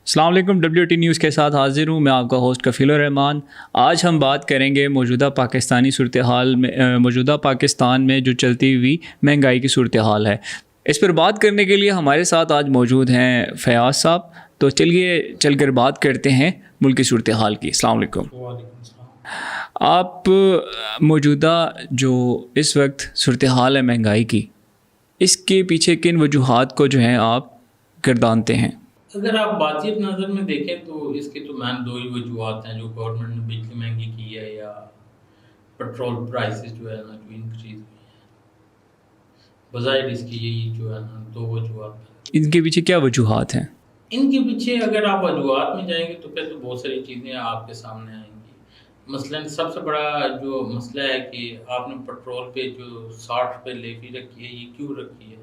السلام علیکم، WT news کے ساتھ حاضر ہوں میں آپ کا ہوسٹ کفیل الرحمان۔ آج ہم بات کریں گے موجودہ پاکستانی صورتحال میں، موجودہ پاکستان میں جو چلتی ہوئی مہنگائی کی صورتحال ہے۔ اس پر بات کرنے کے لیے ہمارے ساتھ آج موجود ہیں فیاض صاحب، تو چلیے چل کر بات کرتے ہیں ملک کی صورتحال کی۔ السلام علیکم۔ وعلیکم السلام۔ آپ موجودہ جو اس وقت صورتحال ہے مہنگائی کی، اس کے پیچھے کن وجوہات کو جو ہیں آپ گردانتے ہیں؟ اگر آپ واقعیت نظر میں دیکھیں تو اس کی تو مین دو ہی وجوہات ہیں، جو گورنمنٹ نے بجلی مہنگی کی ہے یا پیٹرول پرائسز جو ہے نا جو انکریز ہوئی ہے۔ بظاہر اس کی یہی جو ہے نا دو وجوہات ہیں۔ ان کے پیچھے کیا وجوہات ہیں؟ ان کے پیچھے اگر آپ وجوہات میں جائیں گے تو پھر تو بہت ساری چیزیں آپ کے سامنے آئیں گی۔ مثلاً سب سے بڑا جو مسئلہ ہے کہ آپ نے پیٹرول پہ جو 60 روپے لیوی رکھی ہے، یہ کیوں رکھی ہے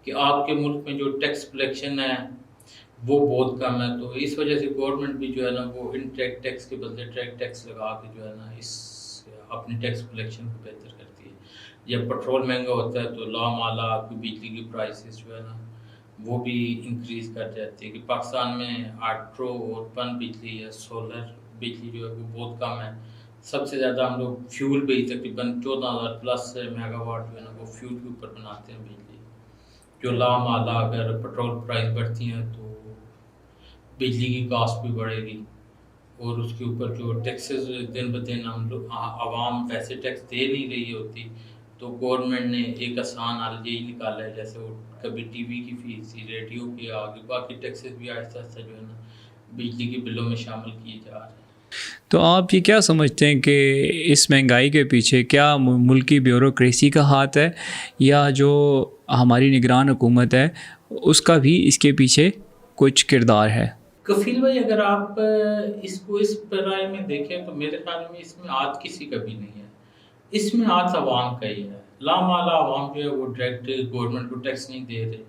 کہ آپ کے ملک میں جو ٹیکس کلیکشن ہے وہ بہت کم ہے، تو اس وجہ سے گورنمنٹ بھی جو ہے نا وہ انڈائریکٹ ٹیکس کے بدلے ڈائریکٹ ٹیکس لگا کے جو ہے نا اس اپنی ٹیکس کلیکشن کو بہتر کرتی ہے۔ جب پیٹرول مہنگا ہوتا ہے تو لامالا آپ کی بجلی کی پرائسز جو ہے نا وہ بھی انکریز کر جاتی ہے کہ پاکستان میں ہائیڈرو اور پن بجلی یا سولر بجلی جو ہے وہ بہت کم ہے۔ سب سے زیادہ ہم لوگ فیول پہ ہی تقریباً 14,000 پلس میگا واٹ جو ہے نا وہ فیول کے اوپر بناتے ہیں بجلی، جو لامالا اگر پیٹرول پرائس بڑھتی ہیں تو بجلی کی کاسٹ بھی بڑھے گی، اور اس کے اوپر جو ٹیکسز دن بدن ہم لوگ عوام ویسے ٹیکس دے نہیں رہی ہوتی، تو گورنمنٹ نے ایک آسان حل یہی نکالا ہے، جیسے وہ کبھی ٹی وی کی فیس تھی، ریڈیو کی، آگے باقی ٹیکسز بھی آہستہ آہستہ جو ہے نا بجلی کے بلوں میں شامل کیے جا رہے ہیں۔ تو آپ یہ کیا سمجھتے ہیں کہ اس مہنگائی کے پیچھے کیا ملکی بیوروکریسی کا ہاتھ ہے، یا جو ہماری نگران حکومت ہے اس کا بھی اس کے پیچھے کچھ کردار ہے؟ کفیل بھائی، اگر آپ اس کو اس رائے میں دیکھیں تو میرے خیال میں اس میں ہاتھ کسی کا بھی نہیں ہے، اس میں ہاتھ عوام کا ہی ہے۔ لامالا عوام جو ہے وہ ڈائریکٹ گورنمنٹ کو ٹیکس نہیں دے رہے،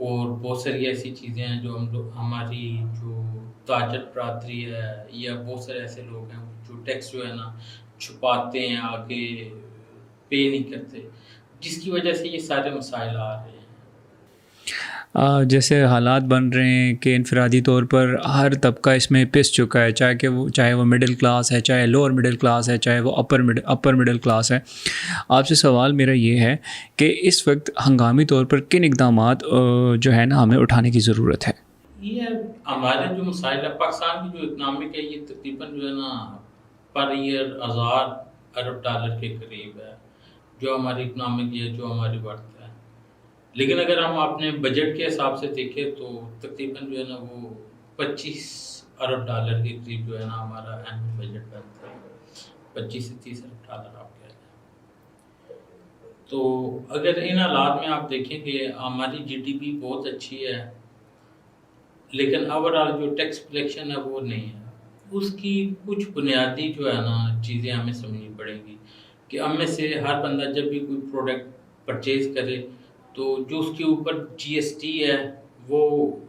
اور بہت ساری ایسی چیزیں ہیں جو ہم لوگ ہماری جو تاجر برادری ہے یا بہت سارے ایسے لوگ ہیں جو ٹیکس جو ہے نا چھپاتے ہیں، آگے پے نہیں کرتے، جس کی وجہ سے یہ سارے مسائل آ رہے ہیں۔ جیسے حالات بن رہے ہیں کہ انفرادی طور پر ہر طبقہ اس میں پس چکا ہے، چاہے وہ مڈل کلاس ہے، چاہے لوور مڈل کلاس ہے، چاہے وہ اپر مڈل کلاس ہے۔ آپ سے سوال میرا یہ ہے کہ اس وقت ہنگامی طور پر کن اقدامات جو ہے نا ہمیں اٹھانے کی ضرورت ہے؟ یہ ہمارے جو مسائل ہے، پاکستان کی جو اکنامک ہے یہ تقریباً جو ہے نا پر ایئر 1000 ارب ڈالر کے قریب ہے، جو ہماری اکنامک ہے، جو ہماری ورتھ ہے۔ لیکن اگر ہم اپنے بجٹ کے حساب سے دیکھیں تو تقریباً جو ہے نا وہ 25 ارب ڈالر کے قریب جو ہے نا ہمارا اینول بجٹ بنتا ہے، 25 سے 30 ارب ڈالر آپ کہہ لیں۔ تو اگر ان حالات میں آپ دیکھیں کہ ہماری جی ڈی پی بہت اچھی ہے، لیکن اوورآل جو ٹیکس کلیکشن ہے وہ نہیں ہے، اس کی کچھ بنیادی جو ہے نا چیزیں ہمیں سمجھنی پڑیں گی کہ ہم میں سے ہر بندہ جب بھی کوئی پروڈکٹ پرچیز کرے تو جو اس کے اوپر جی ایس ٹی ہے وہ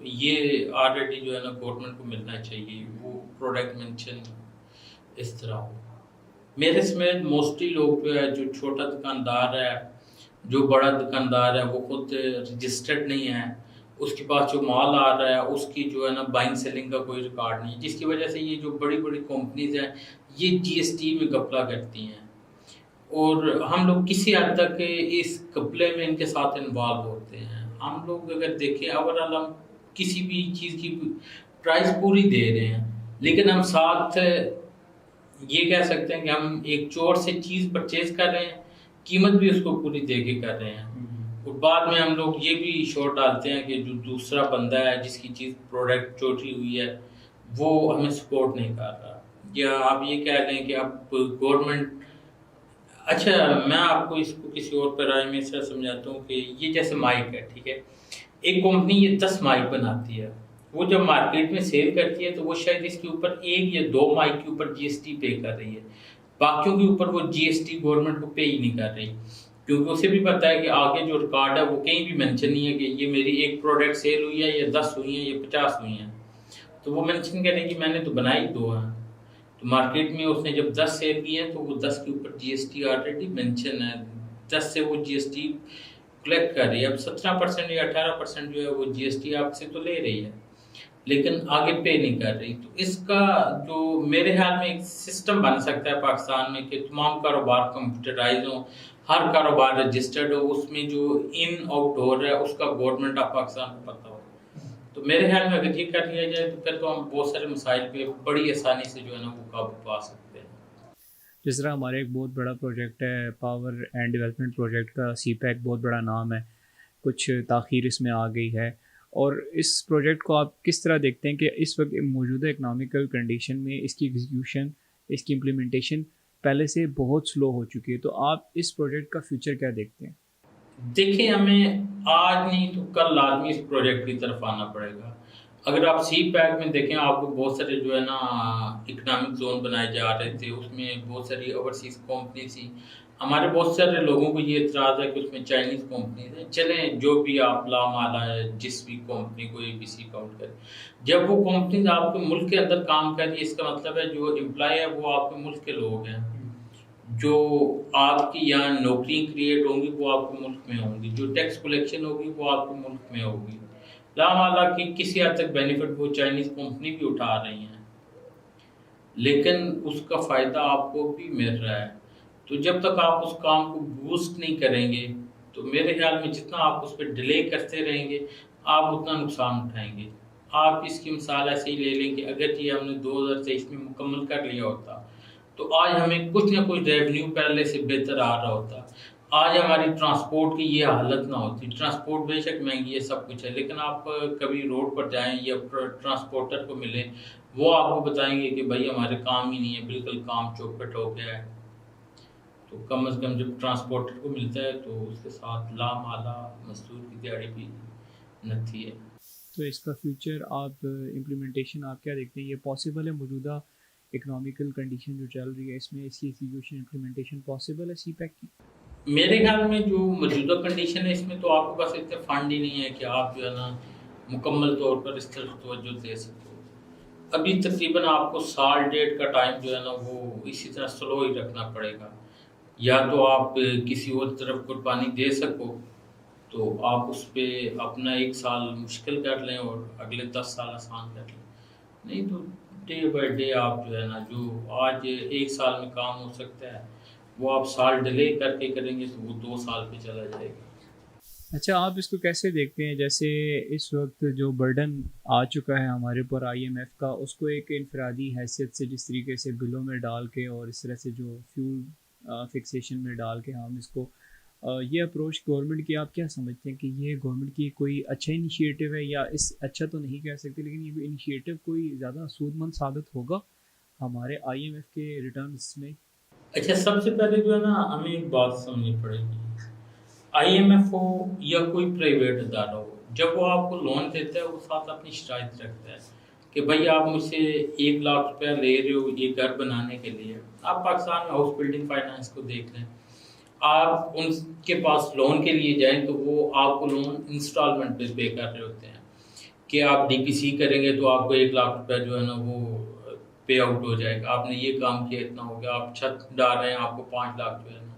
یہ آلریڈی جو ہے نا گورنمنٹ کو ملنا چاہیے، وہ پروڈکٹ مینشن اس طرح ہو۔ میرے سمیت موسٹلی لوگ جو ہے، جو چھوٹا دکاندار ہے، جو بڑا دکاندار ہے، وہ خود رجسٹرڈ نہیں ہے، اس کے پاس جو مال آ رہا ہے اس کی جو ہے نا بائنگ سیلنگ کا کوئی ریکارڈ نہیں، جس کی وجہ سے یہ جو بڑی بڑی کمپنیز ہیں یہ جی ایس ٹی میں گھپلا کرتی ہیں، اور ہم لوگ کسی حد تک اس گھپلے میں ان کے ساتھ انوالو ہوتے ہیں۔ ہم لوگ اگر دیکھیں اوورآل ہم کسی بھی چیز کی پرائز پوری دے رہے ہیں، لیکن ہم ساتھ یہ کہہ سکتے ہیں کہ ہم ایک چور سے چیز پرچیز کر رہے ہیں، قیمت بھی اس کو پوری دے کے کر رہے ہیں، اور بعد میں ہم لوگ یہ بھی شور ڈالتے ہیں کہ جو دوسرا بندہ ہے جس کی چیز پروڈکٹ چوری ہوئی ہے وہ ہمیں سپورٹ نہیں کر رہا، یا آپ یہ کہہ لیں کہ اب گورنمنٹ۔ اچھا، میں آپ کو اس کو کسی اور پیرائے میں اس طرح سمجھاتا ہوں کہ یہ جیسے مائک ہے، ٹھیک ہے، ایک کمپنی یہ 10 مائک بناتی ہے، وہ جب مارکیٹ میں سیل کرتی ہے تو وہ شاید اس کے اوپر 1 یا 2 مائک کے اوپر جی ایس ٹی پے کر رہی ہے، باقیوں کے اوپر وہ جی ایس ٹی گورنمنٹ کو پے ہی نہیں کر رہی، کیونکہ اسے بھی پتہ ہے کہ آگے جو ریکارڈ ہے وہ کہیں بھی مینشن نہیں ہے کہ یہ میری ایک پروڈکٹ سیل ہوئی ہے یا 10 ہوئی ہیں یا 50 ہوئی ہیں، تو وہ مینشن کرے کہ میں نے تو بنائی 2 ہیں، تو مارکیٹ میں اس نے جب 10 سیل کی ہیں تو وہ 10 کے اوپر جی ایس ٹی آلریڈی مینشن ہے، 10 سے وہ جی ایس ٹی کلیکٹ کر رہی ہے، اب 17% یا 18% جو ہے وہ جی ایس ٹی آپ سے تو لے رہی ہے، لیکن آگے پے نہیں کر رہی. تو اس کا جو میرے خیال میں ایک سسٹم بن سکتا ہے پاکستان میں کہ تمام کاروبار کمپیوٹرائز ہوں, ہر کاروبار رجسٹرڈ ہو, اس میں جو ان آؤٹ ہو رہا ہے اس کا گورنمنٹ آف پاکستان کو پتہ ہو. تو میرے خیال میں اگر یہ کر لیا جائے تو پھر تو ہم بہت سارے مسائل پہ بڑی آسانی سے جو ہے نا وہ قابو پا سکتے ہیں. جس طرح ہمارا ایک بہت بڑا پروجیکٹ ہے پاور اینڈ ڈیولپمنٹ پروجیکٹ کا, سی پیک بہت بڑا نام ہے, کچھ تاخیر اس میں آ گئی ہے, اور اس پروجیکٹ کو آپ کس طرح دیکھتے ہیں کہ اس وقت موجودہ اکنامیکل کنڈیشن میں اس کی ایگزیکیوشن, اس کی امپلیمنٹیشن پہلے سے بہت سلو ہو چکی ہے, تو آپ اس پروجیکٹ کا فیوچر کیا دیکھتے ہیں؟ دیکھیں, ہمیں آج نہیں تو کل لازمی اس پروجیکٹ کی طرف آنا پڑے گا. اگر آپ سی پیک میں دیکھیں, آپ کو بہت سارے جو ہے نا اکنامک زون بنائے جا رہے تھے, اس میں بہت ساری اوورسیز کمپنی تھیں. ہمارے بہت سارے لوگوں کو یہ اعتراض ہے کہ اس میں چائنیز کمپنیز ہیں. چلیں جو بھی آپ لامالا ہے جس بھی کمپنی کو ABC کاؤنٹ کریں, جب وہ کمپنیز آپ کے ملک کے اندر کام کر رہی ہے, اس کا مطلب ہے جو امپلائی ہے وہ آپ کے ملک کے لوگ ہیں. جو آپ کی یہاں نوکری کریٹ ہوں گی وہ آپ کے ملک میں ہوں گی, جو ٹیکس کلیکشن ہوگی وہ آپ کے ملک میں ہوگی. لامالا کی کسی حد تک بینیفٹ وہ چائنیز کمپنی بھی اٹھا رہی ہیں, لیکن اس کا فائدہ آپ کو بھی مل رہا ہے. تو جب تک آپ اس کام کو بوسٹ نہیں کریں گے تو میرے خیال میں جتنا آپ اس پہ ڈیلے کرتے رہیں گے آپ اتنا نقصان اٹھائیں گے. آپ اس کی مثال ایسے ہی لے لیں کہ اگر یہ ہم نے 2023 میں مکمل کر لیا ہوتا تو آج ہمیں کچھ نہ کچھ ریونیو پہلے سے بہتر آ رہا ہوتا. آج ہماری ٹرانسپورٹ کی یہ حالت نہ ہوتی. ٹرانسپورٹ بے شک مہنگی ہے, سب کچھ ہے, لیکن آپ کبھی روڈ پر جائیں یا ٹرانسپورٹر کو ملیں, وہ آپ کو بتائیں گے کہ بھائی ہمارے کام ہی نہیں ہے, بالکل کام چوپٹ ہو گیا ہے. تو کم از کم جب ٹرانسپورٹر کو ملتا ہے تو اس کے ساتھ لامالا مزدور کی دیہڑی بھی نتھی ہے. تو اس کا فیوچر آپ امپلیمنٹیشن آپ کیا دیکھتے ہیں؟ یہ پاسبل ہے موجودہ اکنامیکل کنڈیشن جو چل رہی ہے اس میں اس کی ایگزیکیوشن امپلیمنٹیشن پاسبل ہے سی پیک کی؟ میرے خیال میں جو موجودہ کنڈیشن ہے اس میں تو آپ کے پاس اتنے فنڈ ہی نہیں ہے کہ آپ جو ہے نا مکمل طور پر اس طرف توجہ دے سکتے ہو. ابھی تقریباً آپ کو سال ڈیڑھ کا ٹائم جو ہے نا وہ اسی طرح سلو ہی رکھنا پڑے گا. یا تو آپ کسی اور طرف قربانی دے سکو تو آپ اس پہ اپنا 1 سال مشکل کر لیں اور اگلے 10 سال آسان کر لیں. نہیں تو ڈے بائی ڈے آپ جو ہے نا جو آج 1 سال میں کام ہو سکتا ہے وہ آپ سال ڈیلے کر کے کریں گے تو وہ 2 سال پہ چلا جائے گا. اچھا, آپ اس کو کیسے دیکھتے ہیں؟ جیسے اس وقت جو برڈن آ چکا ہے ہمارے پر IMF کا, اس کو ایک انفرادی حیثیت سے جس طریقے سے بلوں میں ڈال کے اور اس طرح سے جو فیول فکسیشن میں ڈال کے ہم اس کو یہ اپروچ گورنمنٹ کی, آپ کیا سمجھتے ہیں کہ یہ گورنمنٹ کی کوئی اچھا انیشیٹو ہے, یا اس اچھا تو نہیں کہہ سکتے لیکن یہ انیشیٹو کوئی زیادہ سود مند ثابت ہوگا ہمارے IMF کے ریٹرنز میں؟ اچھا, سب سے پہلے جو ہے نا ہمیں ایک بات سمجھنی پڑے گی. IMF ہو یا کوئی پرائیویٹ ادارہ ہو, جب وہ آپ کو لون دیتا ہے وہ ساتھ اپنی شرائط رکھتا ہے کہ بھائی آپ مجھ سے 1 لاکھ روپیہ لے رہے ہو یہ گھر بنانے کے لیے. آپ پاکستان میں ہاؤس بلڈنگ فائنانس کو دیکھ لیں, آپ ان کے پاس لون کے لیے جائیں تو وہ آپ کو لون انسٹالمنٹ پہ پے کر رہے ہوتے ہیں کہ آپ DPC کریں گے تو آپ کو 1 لاکھ روپیہ جو ہے نا وہ پے آؤٹ ہو جائے گا. آپ نے یہ کام کیا اتنا ہو گیا, آپ چھت ڈال رہے ہیں آپ کو 5 لاکھ جو ہے نا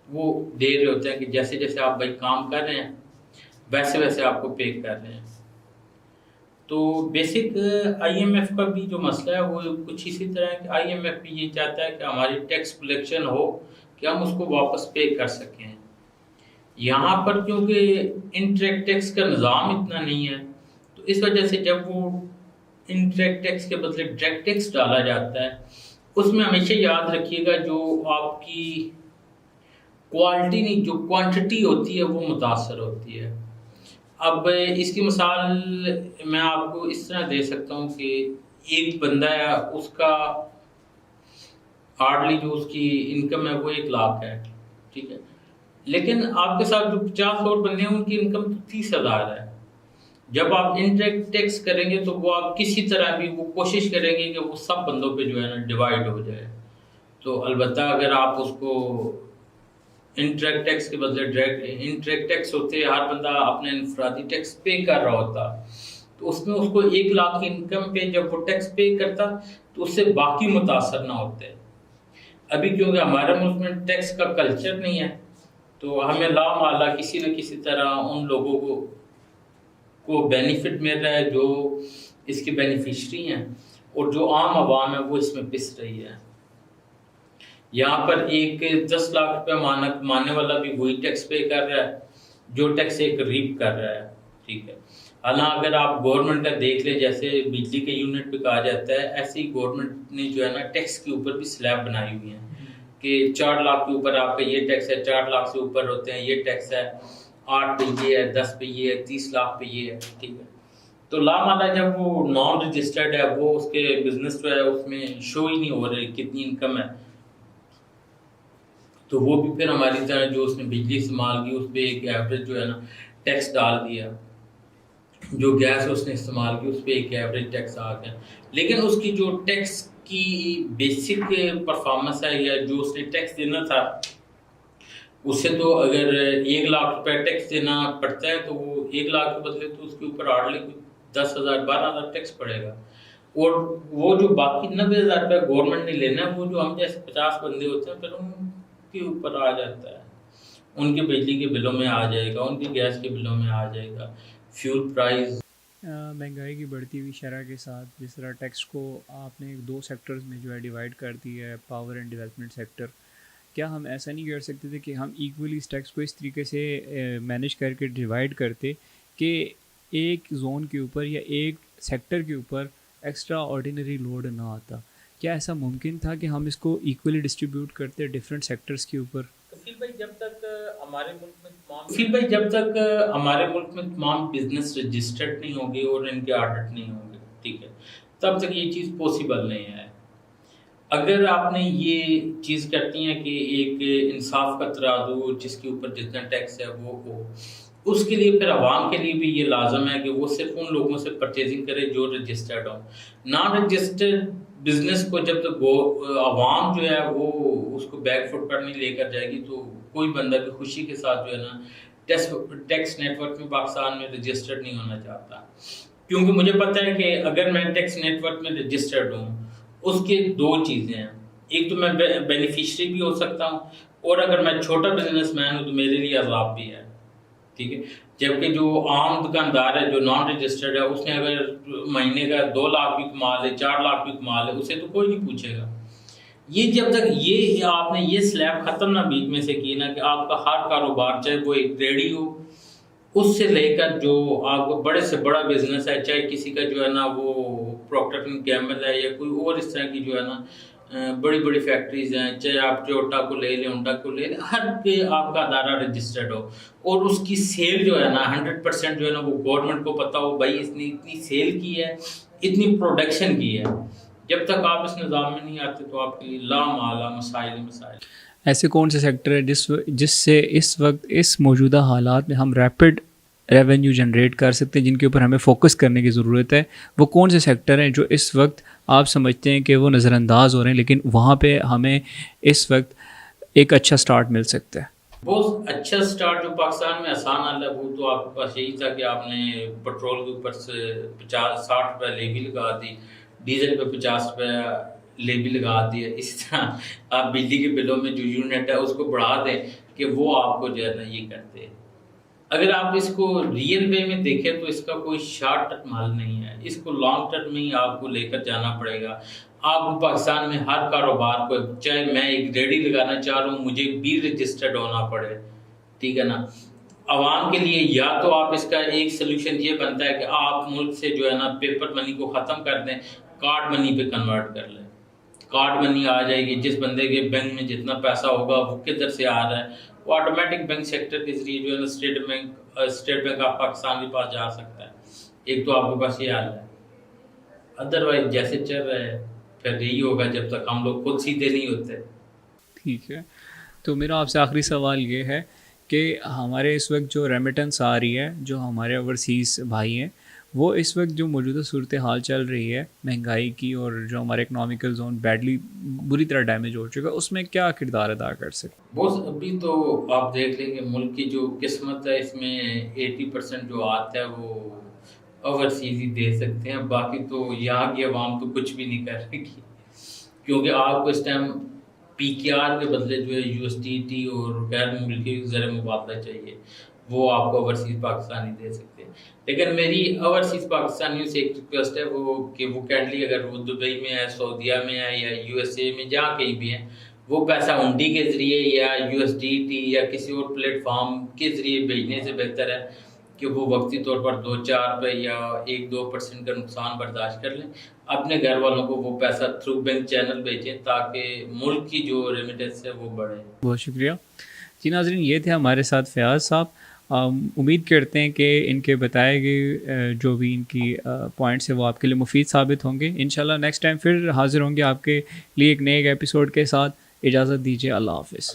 وہ دے رہے ہوتے ہیں کہ جیسے جیسے آپ بھائی کام کر رہے ہیں ویسے ویسے آپ کو پے کر رہے ہیں. تو بیسک IMF کا بھی جو مسئلہ ہے وہ کچھ اسی طرح ہے کہ IMF بھی یہ چاہتا ہے کہ ہماری ٹیکس کلیکشن ہو کہ ہم اس کو واپس پے کر سکیں. یہاں پر کیونکہ انٹریکٹ ٹیکس کا نظام اتنا نہیں ہے تو اس وجہ سے جب وہ انٹریکٹ ٹیکس کے بدلے ڈائریکٹ ٹیکس ڈالا جاتا ہے اس میں ہمیشہ یاد رکھیے گا جو آپ کی کوالٹی نہیں جو کوانٹٹی ہوتی ہے وہ متاثر ہوتی ہے. اب اس کی مثال میں آپ کو اس طرح دے سکتا ہوں کہ ایک بندہ ہے, اس کا ہارڈلی جو اس کی انکم ہے وہ 1 لاکھ ہے, ٹھیک ہے, لیکن آپ کے ساتھ جو 50 اور بندے ہیں ان کی انکم تو 30,000 ہے. جب آپ انٹریکٹ ٹیکس کریں گے تو وہ آپ کسی طرح بھی وہ کوشش کریں گے کہ وہ سب بندوں پہ جو ہے نا ڈیوائڈ ہو جائے. تو البتہ اگر آپ اس کو انٹریکٹ ٹیکس کے بدلے ڈائریکٹ انٹریکٹ ٹیکس ہوتے ہر بندہ اپنے انفرادی ٹیکس پے کر رہا ہوتا تو اس میں اس کو 1 لاکھ کی انکم پہ جب وہ ٹیکس پے کرتا تو اس سے باقی متاثر نہ ہوتے. ابھی کیونکہ ہمارے ملک میں ٹیکس کا کلچر نہیں ہے تو ہمیں لامالا کسی نہ کسی طرح ان لوگوں کو بینیفٹ مل رہا ہے جو اس کی بینیفیشری ہیں، اور جو عام عوام ہے وہ اس میں پس رہی ہے. یہاں پر ایک 10 لاکھ روپے ماننے والا بھی وہی ٹیکس پے کر رہا ہے جو ٹیکس ایک غریب کر رہا ہے. ٹھیک ہے. حالانکہ اگر آپ گورنمنٹ کا دیکھ لیں، جیسے بجلی کے یونٹ پہ کہا جاتا ہے، ایسے ہی گورنمنٹ نے جو ہے نا ٹیکس کے اوپر بھی سلیب بنائی ہوئی ہیں کہ 4 لاکھ کے اوپر آپ کا یہ ٹیکس ہے، 4 لاکھ سے اوپر ہوتے ہیں یہ ٹیکس ہے، 8 پہ یہ ہے، 10 پہ یہ ہے، 30 لاکھ پہ یہ ہے. ٹھیک ہے. تو لامالا جب وہ نان رجسٹرڈ ہے، وہ اس کے بزنس جو ہے اس میں شو ہی نہیں ہو رہی کتنی انکم ہے، تو وہ بھی پھر ہماری طرح جو اس نے بجلی استعمال کی اس پہ ایک ایوریج جو ہے نا ٹیکس ڈال دیا، جو گیس اس نے استعمال کی اس پہ ایک ایوریج ٹیکس آ گیا. لیکن اس کی جو ٹیکس کی بیسک پرفارمنس ہے یا جو اس نے ٹیکس دینا تھا، اس سے تو اگر 1 لاکھ روپے ٹیکس دینا پڑتا ہے تو وہ 1 لاکھ کے بدلے تو اس کے اوپر ہارڈلی 10,000 12,000 ٹیکس پڑے گا. اور وہ جو باقی 90,000 روپے گورنمنٹ نے لینا ہے وہ جو ہم جیسے 50 بندے ہوتے ہیں پھر ان کے اوپر آ جاتا ہے، ان کے بجلی کے بلوں میں آ جائے گا، ان کے گیس کے بلوں میں آ جائے گا. فیول پرائز مہنگائی کی بڑھتی ہوئی شرح کے ساتھ جس طرح ٹیکس کو آپ نے 2 سیکٹرز میں جو ہے ڈیوائڈ کر دیا ہے، پاور اینڈ ڈیولپمنٹ سیکٹر، کیا ہم ایسا نہیں کر سکتے تھے کہ ہم ایکولی اس ٹیکس کو اس طریقے سے مینیج کر کے ڈیوائڈ کرتے کہ ایک زون کے اوپر یا ایک سیکٹر کے اوپر ایکسٹرا آرڈینری لوڈ نہ آتا؟ کیا ایسا ممکن تھا کہ ہم اس کو ایکولی ڈسٹریبیوٹ کرتے ڈفرینٹ سیکٹرز کے اوپر؟ کفیل بھائی جب تک ہمارے ملک میں تمام بزنس رجسٹرڈ نہیں ہوں گے اور ان کے آڈٹ نہیں ہوں گے، ٹھیک ہے، تب تک یہ چیز پاسبل نہیں ہے. اگر آپ نے یہ چیز کرتی ہیں کہ ایک انصاف کا ترازو جس کے اوپر جتنا ٹیکس ہے وہ ہو، اس کے لیے پھر عوام کے لیے بھی یہ لازم ہے کہ وہ صرف ان لوگوں سے پرچیزنگ کرے جو رجسٹرڈ ہوں. نان رجسٹرڈ بزنس کو جب تک عوام جو ہے وہ اس کو بیک فٹ پر نہیں لے کر جائے گی تو کوئی بندہ بھی خوشی کے ساتھ جو ہے نا ٹیکس نیٹ ورک میں پاکستان میں رجسٹرڈ نہیں ہونا چاہتا. کیونکہ مجھے پتہ ہے کہ اگر میں ٹیکس نیٹ ورک میں رجسٹرڈ ہوں، اس کے 2 چیزیں ہیں، ایک تو میں بینیفیشری بھی ہو سکتا ہوں، اور اگر میں چھوٹا بزنس مین ہوں تو میرے لیے عذاب بھی ہے. ٹھیک ہے. جبکہ جو عام دکاندار ہے جو نان رجسٹرڈ ہے، اس نے اگر مہینے کا 2 لاکھ بھی کما لے، 4 لاکھ بھی کما لے، اسے تو کوئی نہیں پوچھے گا. یہ جب تک یہ آپ نے یہ سلیب ختم نہ بیچ میں سے کی نا کہ آپ کا ہر کاروبار چاہے وہ ایک ریڈی ہو، اس سے لے کر جو آپ کو بڑے سے بڑا بزنس ہے، چاہے کسی کا جو ہے نا وہ پروکٹر اینڈ گیمبل ہے یا کوئی اور اس طرح کی جو ہے نا بڑی بڑی فیکٹریز ہیں، چاہے آپ ٹویوٹا کو لے لیں، ہونڈا کو لے لیں، ہر پہ آپ کا ادارہ رجسٹرڈ ہو اور اس کی سیل جو ہے نا 100% جو ہے نا وہ گورنمنٹ کو پتا ہو بھائی اس نے اتنی سیل کی ہے، اتنی پروڈکشن کی ہے. جب تک آپ اس نظام میں نہیں آتے تو آپ کے لیے لامحالہ مسائل. ایسے کون سے سیکٹر ہے جس سے اس وقت اس موجودہ حالات میں ہم ریپڈ ریونیو جنریٹ کر سکتے ہیں، جن کے اوپر ہمیں فوکس کرنے کی ضرورت ہے؟ وہ کون سے سیکٹر ہیں جو اس وقت آپ سمجھتے ہیں کہ وہ نظر انداز ہو رہے ہیں لیکن وہاں پہ ہمیں اس وقت ایک اچھا سٹارٹ مل سکتا ہے؟ بہت اچھا سٹارٹ جو پاکستان میں آسان حال ہے وہ تو آپ کے پاس یہی تھا کہ آپ نے پیٹرول کے اوپر سے 60 روپے لیوی لگا دی، ڈیزل پہ 50 روپے لیوی لگا دیا. اسی طرح آپ بجلی کے بلوں میں جو یونٹ ہے اس کو بڑھا دیں کہ وہ آپ کو جو ہے نا یہ کرتے. اگر آپ اس کو ریئل وے میں دیکھیں تو اس کا کوئی شارٹ ٹرم حل نہیں ہے، اس کو لانگ ٹرم میں ہی آپ کو لے کر جانا پڑے گا. آپ کو پاکستان میں ہر کاروبار کو، چاہے میں ایک ریڈی لگانا چاہ رہا ہوں مجھے بھی رجسٹرڈ ہونا پڑے، ٹھیک ہے نا. عوام کے لیے یا تو آپ اس کا ایک سلوشن یہ بنتا ہے کہ آپ ملک سے جو ہے نا پیپر منی کو ختم کر دیں، کارڈ منی پہ کنورٹ کر لیں. کارڈ منی آ جائے گی، جس بندے کے بینک میں جتنا پیسہ ہوگا وہ کدھر سے آ رہا ہے وہ آٹومیٹک بینک سیکٹر کے ذریعے جو ہے نا اسٹیٹ بینک آف پاکستان کے پاس جا سکتا ہے. ایک تو آپ کے پاس یہ حال ہے، ادروائز جیسے چل رہا ہے پھر یہی ہوگا جب تک ہم لوگ خود سیدھے نہیں ہوتے. ٹھیک ہے. تو میرا آپ سے آخری سوال یہ ہے کہ ہمارے اس وقت جو ریمیٹنس آ رہی ہے، جو ہمارے اوورسیز بھائی ہیں، وہ اس وقت جو موجودہ صورتحال چل رہی ہے مہنگائی کی اور جو ہمارے اکنامیکل زون بری طرح ڈیمیج ہو چکا ہے، اس میں کیا کردار ادا کر سکتے؟ بہت ابھی تو آپ دیکھ لیں کہ ملک کی جو قسمت ہے اس میں 80% جو آتا ہے وہ اوورسیز ہی دے سکتے ہیں، باقی تو یہاں کی عوام تو کچھ بھی نہیں کر رہی گی. کیونکہ آپ کو اس ٹائم پی کے آر کے بدلے جو ہے USDT اور غیر ملکی زر مبادلہ چاہیے. وہ آپ کو اوورسیز پاکستانی دے سکتے ہیں. لیکن میری اوورسیز پاکستانیوں سے ایک ریکویسٹ ہے وہ کہ وہ کائنڈلی اگر وہ دبئی میں ہے, سعودیہ میں ہے یا یو ایس اے میں, جہاں کہیں بھی ہیں, وہ پیسہ ہنڈی کے ذریعے یا یو ایس ڈی ٹی یا کسی اور پلیٹ فارم کے ذریعے بھیجنے سے بہتر ہے کہ وہ وقتی طور پر 2-4 پہ یا 1-2% کا نقصان برداشت کر لیں, اپنے گھر والوں کو وہ پیسہ تھرو بینک چینل بھیجیں تاکہ ملک کی جو ریمیٹنس ہے وہ بڑھے. بہت شکریہ. جی ناظرین, یہ تھے ہمارے ساتھ فیاض صاحب. امید کرتے ہیں کہ ان کے بتائے گئے جو بھی ان کی پوائنٹس ہیں وہ آپ کے لیے مفید ثابت ہوں گے. انشاءاللہ نیکسٹ ٹائم پھر حاضر ہوں گے آپ کے لیے ایک نئے ایپیسوڈ کے ساتھ. اجازت دیجیے, اللہ حافظ.